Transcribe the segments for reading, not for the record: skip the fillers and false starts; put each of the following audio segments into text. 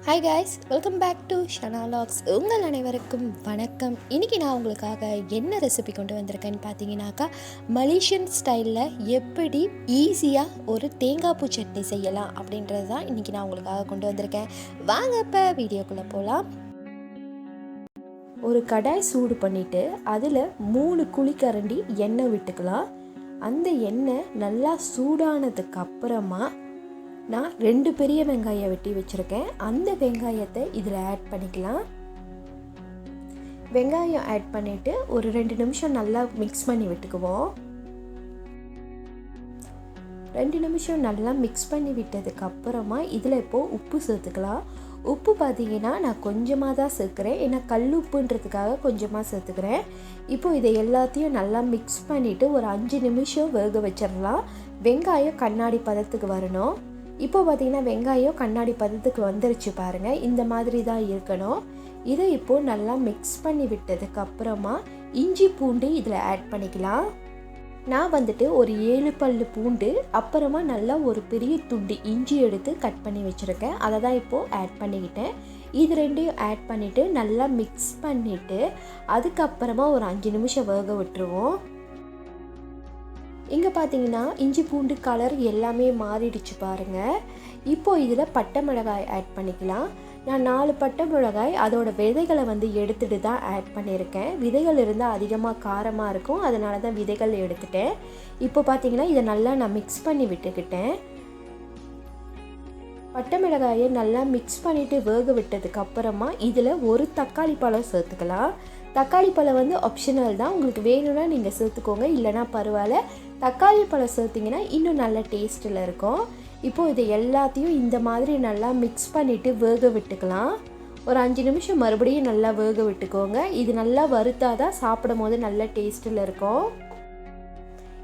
Hi guys, welcome back to Shana logs. உங்கள் அனைவருக்கும் வணக்கம். இன்றைக்கி நான் உங்களுக்காக என்ன ரெசிபி கொண்டு வந்திருக்கேன்னு பார்த்தீங்கன்னாக்கா, மலேசியன் ஸ்டைலில் எப்படி ஈஸியாக ஒரு தேங்காய் பூ சட்னி செய்யலாம் அப்படின்றது தான் இன்றைக்கி நான் உங்களுக்காக கொண்டு வந்திருக்கேன். வாங்க இப்போ வீடியோக்குள்ளே போகலாம். ஒரு கடாய் சூடு பண்ணிவிட்டு அதில் 3 குழிக்கரண்டி எண்ணெய் விட்டுக்கலாம். அந்த எண்ணெய் நல்லா சூடானதுக்கு அப்புறமா நான் 2 பெரிய வெங்காயம் வெட்டி வச்சுருக்கேன். அந்த வெங்காயத்தை இதில் ஆட் பண்ணிக்கலாம். வெங்காயம் ஆட் பண்ணிவிட்டு ஒரு 2 நிமிஷம் நல்லா மிக்ஸ் பண்ணி விட்டுக்குவோம். 2 நிமிஷம் நல்லா மிக்ஸ் பண்ணி விட்டதுக்கப்புறமா இதில் இப்போது உப்பு சேர்த்துக்கலாம். உப்பு பார்த்திங்கன்னா நான் கொஞ்சமாக தான் சேர்க்குறேன், ஏன்னா கல் உப்புன்றதுக்காக கொஞ்சமாக சேர்த்துக்கிறேன். இப்போது இதை எல்லாத்தையும் நல்லா மிக்ஸ் பண்ணிவிட்டு ஒரு 5 நிமிஷம் வேக வச்சிடலாம். வெங்காயம் கண்ணாடி பதத்துக்கு வரணும். இப்போ பார்த்திங்கன்னா வெங்காயம் கண்ணாடி பதத்துக்கு வந்துருச்சு பாருங்கள். இந்த மாதிரி தான் இருக்கணும். இதை இப்போது நல்லா மிக்ஸ் பண்ணி விட்டதுக்கப்புறமா இஞ்சி பூண்டு இதில் ஆட் பண்ணிக்கலாம். நான் ஒரு 7 பல்லு பூண்டு, அப்புறமா நல்லா ஒரு பெரிய துண்டு இஞ்சி எடுத்து கட் பண்ணி வச்சுருக்கேன். அதை தான் இப்போது ஆட் பண்ணிக்கிட்டேன். இது ரெண்டையும் ஆட் பண்ணிவிட்டு நல்லா மிக்ஸ் பண்ணிவிட்டு அதுக்கப்புறமா ஒரு 5 நிமிஷம் வேக விட்டுருவோம். இங்கே பார்த்தீங்கன்னா இஞ்சி பூண்டு கலர் எல்லாமே மாறிடுச்சு பாருங்கள். இப்போது இதில் பட்டை மிளகாய் ஆட் பண்ணிக்கலாம். நான் 4 பட்டை மிளகாய் அதோட விதைகளை எடுத்துகிட்டு தான் ஆட் பண்ணியிருக்கேன். விதைகள் இருந்தால் அதிகமாக காரமாக இருக்கும், அதனால தான் விதைகள் எடுத்துட்டேன். இப்போ பார்த்தீங்கன்னா இதை நல்லா நான் மிக்ஸ் பண்ணி விட்டுக்கிட்டேன். பட்டை மிளகாயை நல்லா மிக்ஸ் பண்ணிவிட்டு வேக விட்டதுக்கு அப்புறமா இதில் ஒரு தக்காளி பழம் சேர்த்துக்கலாம். தக்காளி பழம் ஆப்ஷனல் தான், உங்களுக்கு வேணும்னா நீங்கள் சேர்த்துக்கோங்க, இல்லைனா பரவாயில்ல. தக்காளி பழம் சேர்த்திங்கன்னா இன்னும் நல்ல டேஸ்ட்டில் இருக்கும். இப்போது இதை எல்லாத்தையும் இந்த மாதிரி நல்லா மிக்ஸ் பண்ணிவிட்டு வேக விட்டுக்கலாம். ஒரு 5 நிமிஷம் மறுபடியும் நல்லா வேக விட்டுக்கோங்க. இது நல்லா வறுத்தாதான் சாப்பிடும் போது நல்ல டேஸ்ட்டில் இருக்கும்.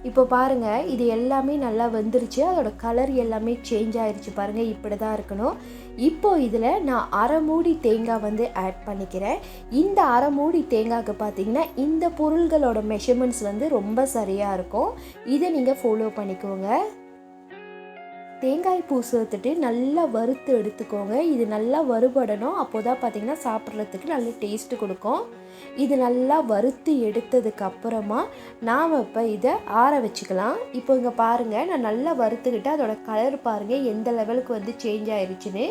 இப்போ பாருங்கள், இது எல்லாமே நல்லா வெந்துருச்சு. அதோட கலர் எல்லாமே சேஞ்ச் ஆகிடுச்சு பாருங்கள். இப்படி தான் இருக்கணும். இப்போது இதில் நான் அரை மூடி தேங்காய் ஆட் பண்ணிக்கிறேன். இந்த அரை மூடி தேங்காய்க்கு பார்த்தீங்கன்னா இந்த பொருள்களோட மெஷர்மெண்ட்ஸ் ரொம்ப சரியாக இருக்கும். இதை நீங்கள் ஃபாலோ பண்ணிக்கோங்க. தேங்காய் பூ சேர்த்துட்டு நல்லா வறுத்து எடுத்துக்கோங்க. இது நல்லா வறுபடணும். அப்போ தான் பார்த்திங்கன்னா சாப்பிட்றதுக்கு நல்ல டேஸ்ட்டு கொடுக்கும். இது நல்லா வறுத்து எடுத்ததுக்கு அப்புறமா நாம் இப்போ இதை ஆற வச்சுக்கலாம். இப்போ இங்கே பாருங்கள், நான் நல்லா வறுத்துக்கிட்டு அதோட கலர் பாருங்கள் எந்த லெவலுக்கு சேஞ்ச் ஆயிடுச்சுன்னு.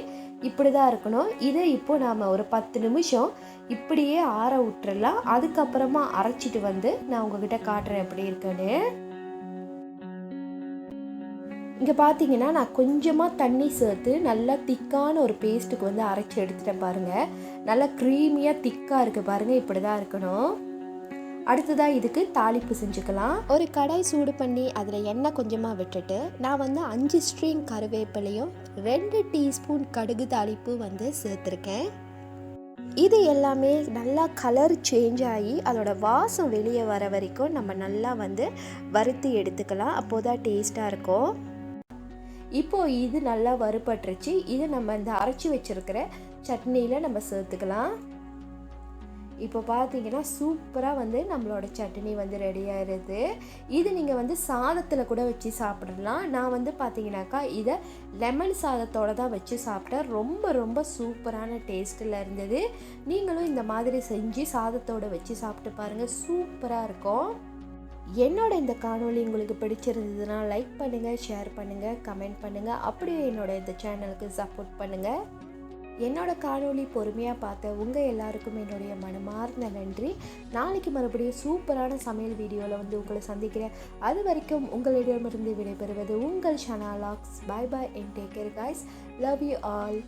இப்படி தான் இருக்கணும். இதை இப்போ நாம் ஒரு 10 நிமிஷம் இப்படியே ஆற விட்டுறலாம். அதுக்கப்புறமா அரைச்சிட்டு நான் உங்ககிட்ட காட்டுறேன் எப்படி இருக்குன்னு. இங்கே பார்த்தீங்கன்னா நான் கொஞ்சமாக தண்ணி சேர்த்து நல்லா திக்கான ஒரு பேஸ்ட்டுக்கு அரைச்சி எடுத்துட்டேன் பாருங்கள். நல்லா க்ரீமியாக திக்காக இருக்குது பாருங்கள். இப்படி தான் இருக்கணும். அடுத்ததாக இதுக்கு தாளிப்பு செஞ்சுக்கலாம். ஒரு கடாய் சூடு பண்ணி அதில் எண்ணெய் கொஞ்சமாக விட்டுட்டு நான் 5 ஸ்ட்ரிங் கருவேப்பிலையும் 2 டீஸ்பூன் கடுகு தாளிப்பு சேர்த்துருக்கேன். இது எல்லாமே நல்லா கலர் சேஞ்ச் ஆகி அதோட வாசம் வெளியே வர வரைக்கும் நம்ம நல்லா வறுத்து எடுத்துக்கலாம். அப்போது தான் டேஸ்ட்டாக இருக்கும். இப்போது இது நல்லா வறுபட்டுருச்சு. இது நம்ம இந்த அரைச்சி வச்சுருக்கிற சட்னியில் நம்ம சேர்த்துக்கலாம். இப்போ பார்த்தீங்கன்னா சூப்பராக நம்மளோட சட்னி ரெடி ஆகிடுது. இது நீங்கள் சாதத்தில் கூட வச்சு சாப்பிடலாம். நான் பார்த்தீங்கன்னாக்கா இதை லெமன் சாதத்தோடு தான் வச்சு சாப்பிட்டேன். ரொம்ப ரொம்ப சூப்பரான டேஸ்ட்டில் இருந்தது. நீங்களும் இந்த மாதிரி செஞ்சு சாதத்தோடு வச்சு சாப்பிட்டு பாருங்கள், சூப்பராக இருக்கும். என்னோட இந்த காணொளி உங்களுக்கு பிடிச்சிருந்ததுன்னா லைக் பண்ணுங்கள், ஷேர் பண்ணுங்கள், கமெண்ட் பண்ணுங்கள். அப்படியே என்னோட இந்த சேனலுக்கு சப்போர்ட் பண்ணுங்கள். என்னோட காணொளி பொறுமையாக பார்த்த உங்கள் எல்லாருக்கும் என்னுடைய மனமார்ந்த நன்றி. நாளைக்கு மறுபடியும் சூப்பரான சமையல் வீடியோவில் உங்களை சந்திக்கிறேன். அது வரைக்கும் உங்களிடமிருந்து விடைபெறுவது உங்கள் Shana logs. Bye bye and take care guys. Love you all.